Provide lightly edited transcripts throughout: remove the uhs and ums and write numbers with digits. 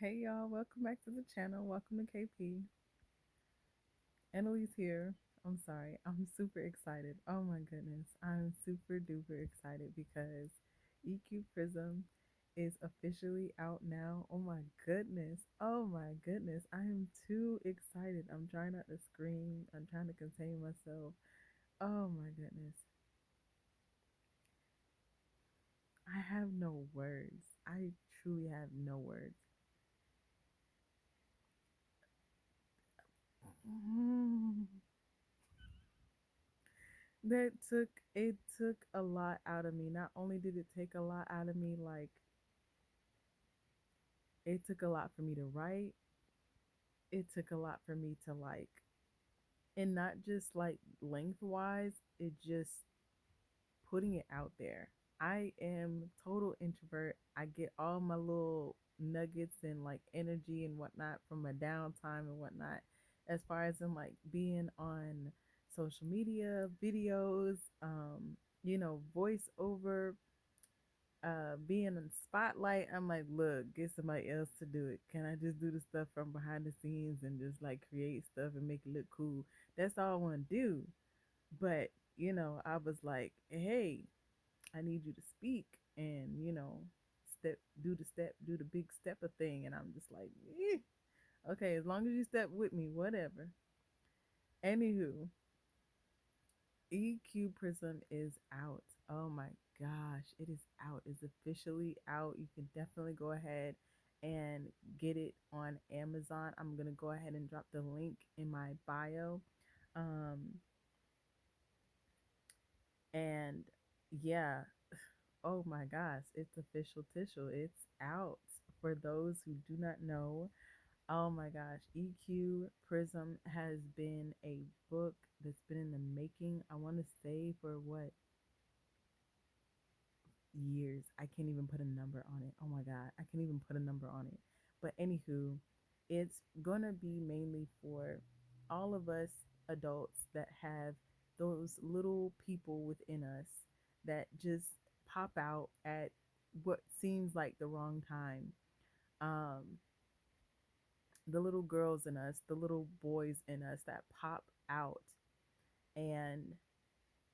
Hey y'all, welcome back to the channel. Welcome to KP. Annalise here. I'm sorry, I'm super excited. Oh my goodness, I'm super duper excited because EQ Prism is officially out now. Oh my goodness, oh my goodness, I am too excited. I'm trying not to scream, I'm trying to contain myself. Oh my goodness, I have no words. I truly have no words. That took it took a lot out of me. Not only did it take a lot out of me, like it took a lot for me to write. It took a lot for me to like, and not just like lengthwise, it just putting it out there. I am total introvert. I get all my little nuggets and like energy and whatnot from my downtime and whatnot. As far as in like being on social media, videos, voiceover, being in the spotlight. I'm like, look, get somebody else to do it. Can I just do the stuff from behind the scenes and just like create stuff and make it look cool? That's all I want to do. But I was like, hey, I need you to speak and do the big stepper thing. And I'm just like, okay, as long as you step with me, whatever. Anywho, EQ Prism is out. Oh my gosh, it is out. It's officially out. You can definitely go ahead and get it on Amazon. I'm going to go ahead and drop the link in my bio. Um, and yeah, oh my gosh, it's official tissue. It's out. For those who do not know, oh my gosh, EQ Prism has been a book that's been in the making. I want to say for what, years. I can't even put a number on it. Oh my God, I can't even put a number on it. But anywho, it's gonna be mainly for all of us adults that have those little people within us that just pop out at what seems like the wrong time. Um, the little girls in us, the little boys in us that pop out, and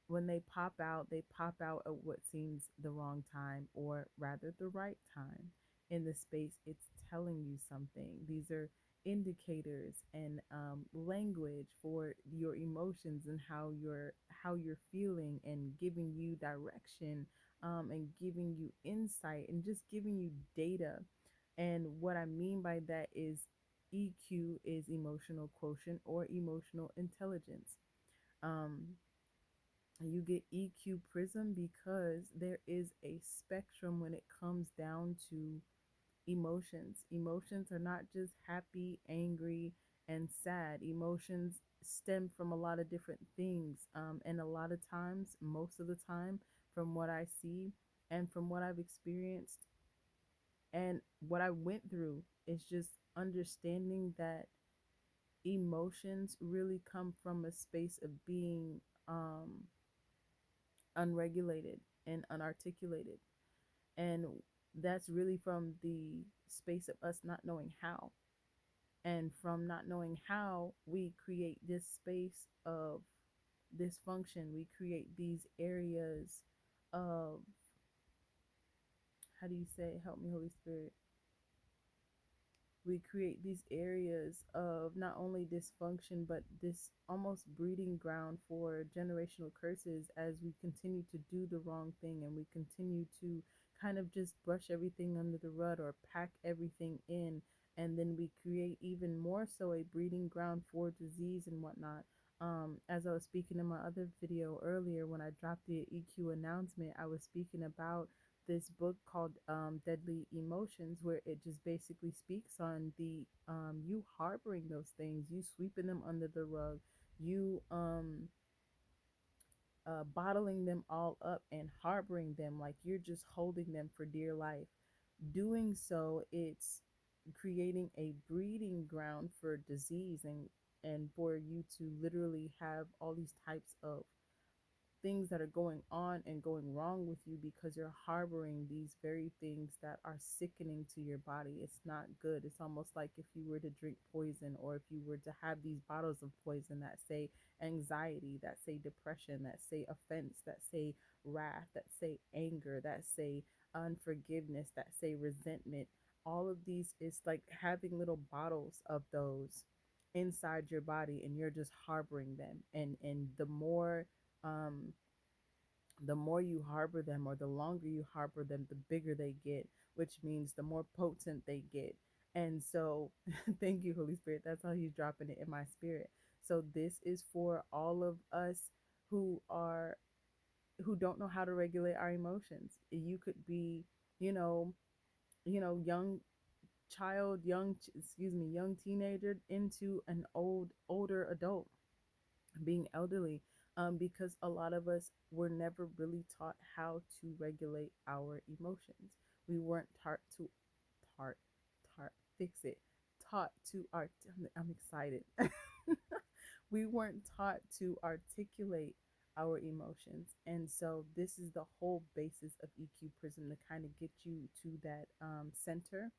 when they pop out at what seems the wrong time, or rather the right time in the space. It's telling you something. These are indicators and language for your emotions and how you're feeling, and giving you direction, and giving you insight, and just giving you data. And what I mean by that is EQ is emotional quotient or emotional intelligence. Um, you get EQ Prism because there is a spectrum when it comes down to emotions. Emotions are not just happy, angry, and sad. Emotions stem from a lot of different things. And a lot of times, most of the time, from what I see and from what I've experienced and what I went through, is just understanding that emotions really come from a space of being unregulated and unarticulated. And that's really from the space of us not knowing how. And from not knowing how, we create this space of dysfunction. We create these areas of, how do you say, help me, Holy Spirit? We create these areas of not only dysfunction, but this almost breeding ground for generational curses as we continue to do the wrong thing, and we continue to kind of just brush everything under the rug or pack everything in. And then we create even more so a breeding ground for disease and whatnot. As I was speaking in my other video earlier, when I dropped the EQ announcement, I was speaking about this book called Deadly Emotions, where it just basically speaks on the you harboring those things, you sweeping them under the rug, you bottling them all up and harboring them like you're just holding them for dear life. Doing so, it's creating a breeding ground for disease, and for you to literally have all these types of things that are going on and going wrong with you because you're harboring these very things that are sickening to your body. It's not good. It's almost like if you were to drink poison, or if you were to have these bottles of poison that say anxiety, that say depression, that say offense, that say wrath, that say anger, that say unforgiveness, that say resentment. All of these is like having little bottles of those inside your body, and you're just harboring them. And um the more you harbor them, or the longer you harbor them, the bigger they get, which means the more potent they get. And so thank you, Holy Spirit. That's how he's dropping it in my spirit. So this is for all of us who are who don't know how to regulate our emotions. You could be, you know, young child, excuse me, young teenager into an older adult, being elderly, because a lot of us were never really taught how to regulate our emotions. We weren't taught to taught taught fix it taught to art. I'm excited. We weren't taught to articulate our emotions, and so this is the whole basis of EQ Prism, to kind of get you to that center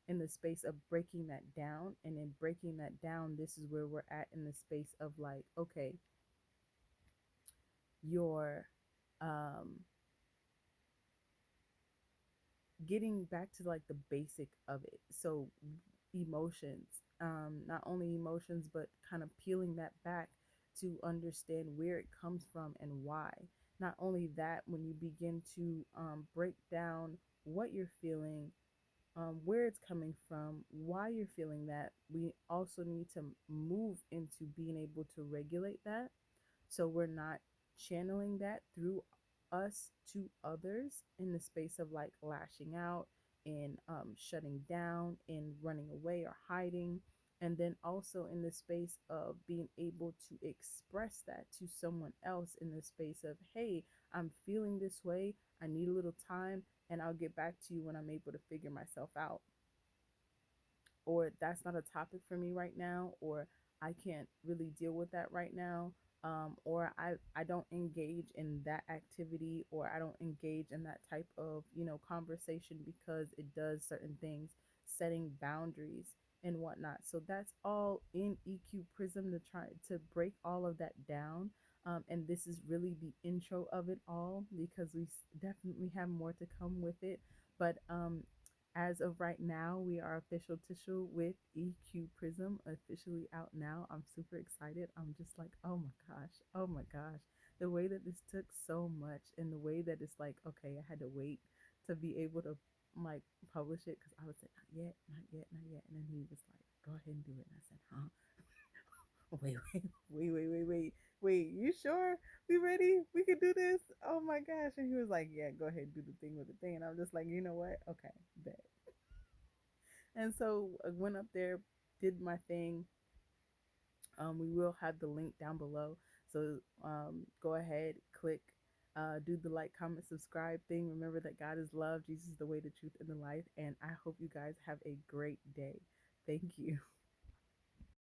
in the space of breaking that down. And in breaking that down, this is where we're at in the space of like, okay, your um getting back to like the basic of it. So emotions, not only emotions, but kind of peeling that back to understand where it comes from and why. Not only that, when you begin to break down what you're feeling, where it's coming from, why you're feeling that, we also need to move into being able to regulate that, so we're not channeling that through us to others in the space of like lashing out and shutting down and running away or hiding. And then also in the space of being able to express that to someone else in the space of, hey, I'm feeling this way. I need a little time, and I'll get back to you when I'm able to figure myself out. Or that's not a topic for me right now, or I can't really deal with that right now. Or I don't engage in that activity, or I don't engage in that type of, conversation because it does certain things, setting boundaries and whatnot. So that's all in EQ Prism, to try to break all of that down. And this is really the intro of it all, because we definitely have more to come with it. But as of right now, we are official tissue with EQ Prism, officially out now. I'm super excited. I'm just like, oh my gosh, oh my gosh. The way that this took so much, and the way that it's like, okay, I had to wait to be able to like publish it, because I was like, not yet, not yet, not yet. And then he was like, go ahead and do it. And I said, huh? Wait, you sure? We ready? We can do this? Oh my gosh. And he was like, yeah, go ahead, do the thing with the thing. And I'm just like, you know what? Okay, bet. And so I went up there, did my thing. We will have the link down below. So go ahead, click, do the like, comment, subscribe thing. Remember that God is love, Jesus is the way, the truth, and the life. And I hope you guys have a great day. Thank you.